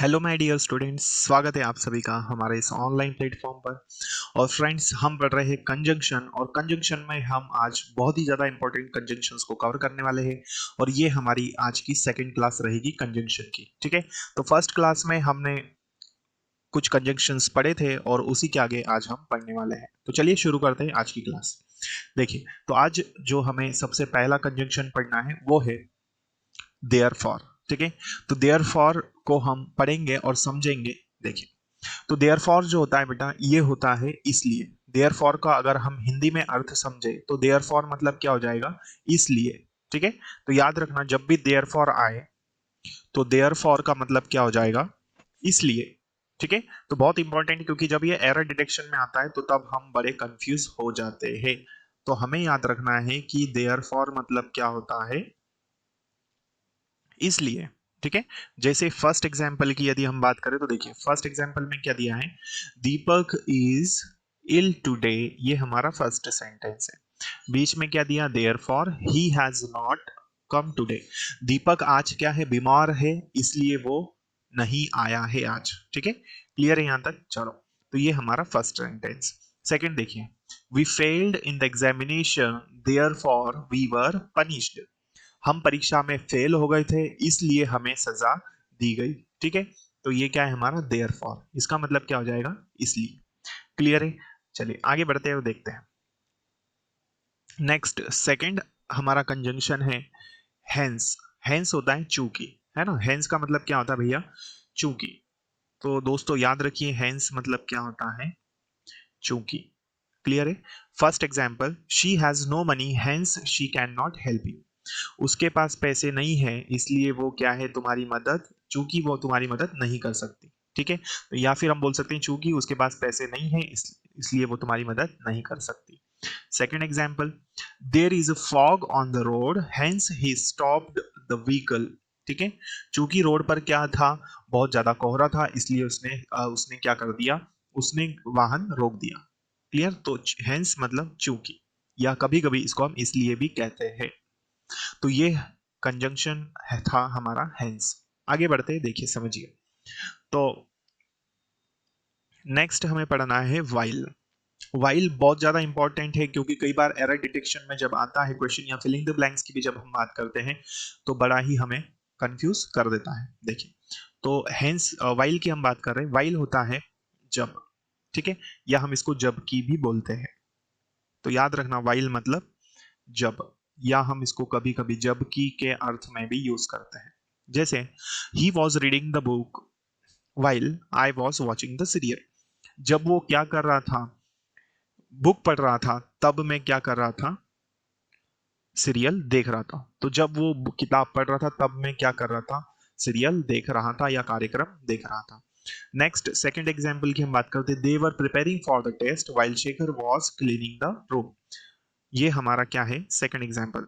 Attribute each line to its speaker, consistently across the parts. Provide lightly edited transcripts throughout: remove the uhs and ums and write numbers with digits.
Speaker 1: Hello my dear students, स्वागत है आप सभी का हमारे इस ऑनलाइन प्लेटफॉर्म पर। और फ्रेंड्स, हम पढ़ रहे हैं कंजंक्शन, और कंजंक्शन में हम आज बहुत ही ज़्यादा इंपॉर्टेंट कंजंक्शंस को कवर करने वाले हैं। और ये हमारी आज की सेकंड क्लास रहेगी कंजंक्शन की। ठीक है, तो फर्स्ट क्लास में हमने कुछ कंजंक्शंस पढ़े थे और उसी के आगे आज हम पढ़ने वाले हैं। तो चलिए शुरू करते हैं आज की क्लास। देखिए, तो आज जो हमें सबसे पहला कंजंक्शन पढ़ना है वो है देयरफॉर। ठीक है, तो देयरफॉर को हम पढ़ेंगे और समझेंगे। देखिए, तो देयरफॉर जो होता है बेटा, ये होता है इसलिए। देयरफॉर का अगर हम हिंदी में अर्थ समझे तो देयरफॉर मतलब क्या हो जाएगा, इसलिए। ठीक है, तो याद रखना, जब भी देयरफॉर आए तो देयरफॉर का मतलब क्या हो जाएगा, इसलिए। ठीक है, तो बहुत इंपॉर्टेंट, क्योंकि जब ये एरर डिटेक्शन में आता है तो तब हम बड़े कंफ्यूज हो जाते हैं। तो हमें याद रखना है कि देयरफॉर मतलब क्या होता है, इसलिए। ठीक है, जैसे फर्स्ट एग्जांपल की यदि हम बात करें तो देखिए, फर्स्ट एग्जांपल में क्या दिया है, दीपक इज इल टुडे। ये हमारा फर्स्ट सेंटेंस है। बीच में क्या दिया, therefore he has not come today. Deepak आज क्या है, बीमार है, इसलिए वो नहीं आया है आज। ठीक है, क्लियर है यहां तक। चलो, तो ये हमारा फर्स्ट सेंटेंस। सेकंड देखिए, we failed in the examination therefore we were punished. हम परीक्षा में फेल हो गए थे, इसलिए हमें सजा दी गई। ठीक है, तो ये क्या है हमारा देयरफॉर, इसका मतलब क्या हो जाएगा, इसलिए। क्लियर है, चलिए आगे बढ़ते हुए देखते हैं। नेक्स्ट सेकंड हमारा कंजंक्शन है हेंस। हेंस होता है चूंकि, है ना। हेंस का मतलब क्या होता है भैया, चूंकि। तो दोस्तों याद रखिए, हेंस मतलब क्या होता है, चूंकि। क्लियर है। First example, she has no money hence she can not help you. उसके पास पैसे नहीं है, इसलिए वो क्या है, तुम्हारी मदद, चूंकि वो तुम्हारी मदद नहीं कर सकती। ठीक है, तो या फिर हम बोल सकते हैं चूंकि उसके पास पैसे नहीं है, इसलिए वो तुम्हारी मदद नहीं कर सकती। Second example, there is a fog on the road hence he stopped the vehicle. ठीक है, चूंकि रोड पर क्या था, बहुत ज्यादा कोहरा था, इसलिए उसने क्या कर दिया, उसने वाहन रोक दिया। क्लियर, तो हेंस मतलब चूंकि, या कभी कभी इसको हम इसलिए भी कहते हैं। तो ये कंजंक्शन था हमारा हेंस। आगे बढ़ते हैं, देखिए समझिए। तो नेक्स्ट हमें पढ़ना है वाइल। वाइल बहुत ज्यादा इंपॉर्टेंट है, क्योंकि कई बार एरर डिटेक्शन में जब आता है क्वेश्चन, या फिलिंग द ब्लैंक्स की भी जब हम बात करते हैं, तो बड़ा ही हमें कंफ्यूज कर देता है। देखिए, तो हेंस वाइल की हम बात कर रहे हैं। वाइल होता है जब। ठीक है, या हम इसको जब की भी बोलते हैं। तो याद रखना, वाइल मतलब जब, या हम इसको कभी कभी जब की के अर्थ में भी यूज करते हैं। जैसे, he was reading the book while I was watching the serial. जब वो क्या कर रहा था, बुक पढ़ रहा था, तब मैं क्या कर रहा था, सीरियल देख रहा था। तो जब वो किताब पढ़ रहा था, तब मैं क्या कर रहा था, सीरियल देख रहा था या कार्यक्रम देख रहा था। नेक्स्ट सेकंड एग्जांपल की हम बात करते हैं, they were preparing for the test while Shekhar was cleaning the room. ये हमारा क्या है, सेकंड एग्जांपल।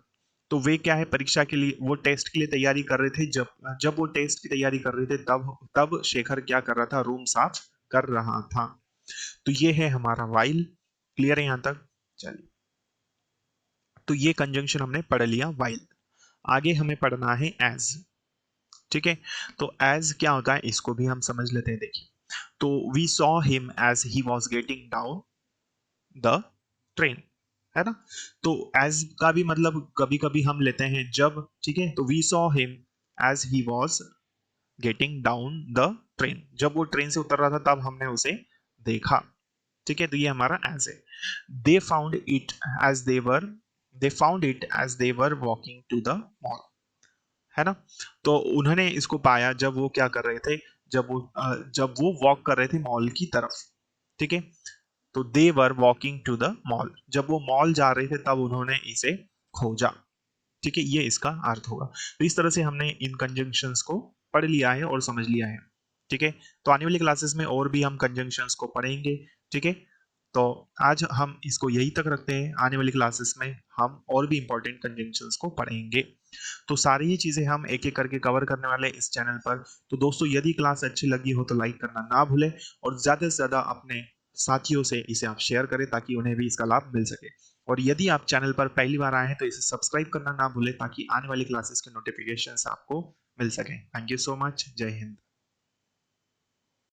Speaker 1: तो वे क्या है, परीक्षा के लिए, वो टेस्ट के लिए तैयारी कर रहे थे। जब जब वो टेस्ट की तैयारी कर रहे थे, तब तब शेखर क्या कर रहा था, रूम साफ कर रहा था। तो ये है हमारा वाइल। क्लियर है यहां तक। चलिए, तो ये कंजंक्शन हमने पढ़ लिया वाइल। आगे हमें पढ़ना है एज। ठीक है, तो एज क्या होता है, इसको भी हम समझ लेते हैं। देखिए, तो we saw him as he was getting down the train, है ना। तो एज का भी मतलब कभी कभी हम लेते हैं जब। ठीक है, तो we saw him as he was getting down the train. जब वो ट्रेन से उतर रहा था, तब हमने उसे देखा। ठीक है, तो ये हमारा एज है। They found it as they were walking to the mall, है ना। तो उन्होंने इसको पाया जब वो क्या कर रहे थे, जब वो वॉक कर रहे थे मॉल की तरफ। ठीक है, तो they were walking to the mall, जब वो मॉल जा रहे थे तब उन्होंने इसे खोजा। ठीक है, ये इसका अर्थ होगा। तो इस तरह से हमने इन कंजंक्शंस को पढ़ लिया है और समझ लिया है। ठीक है, तो आने वाली क्लासेस में और भी हम कंजंक्शंस को पढ़ेंगे। ठीक है, तो आज हम इसको यही तक रखते हैं। आने वाली क्लासेस में हम और भी इंपॉर्टेंट कंजंक्शंस को पढ़ेंगे। तो सारी ही चीजें हम एक एक करके कवर करने वाले हैं इस चैनल पर। तो दोस्तों, यदि क्लास अच्छी लगी हो तो लाइक करना ना भूलें, और ज्यादा से ज्यादा अपने साथियों से इसे आप शेयर करें, ताकि उन्हें भी इसका लाभ मिल सके। और यदि आप चैनल पर पहली बार आए हैं तो इसे सब्सक्राइब करना ना भूलें, ताकि आने वाली क्लासेस के नोटिफिकेशंस आपको मिल सके। Thank you so much. जय हिंद।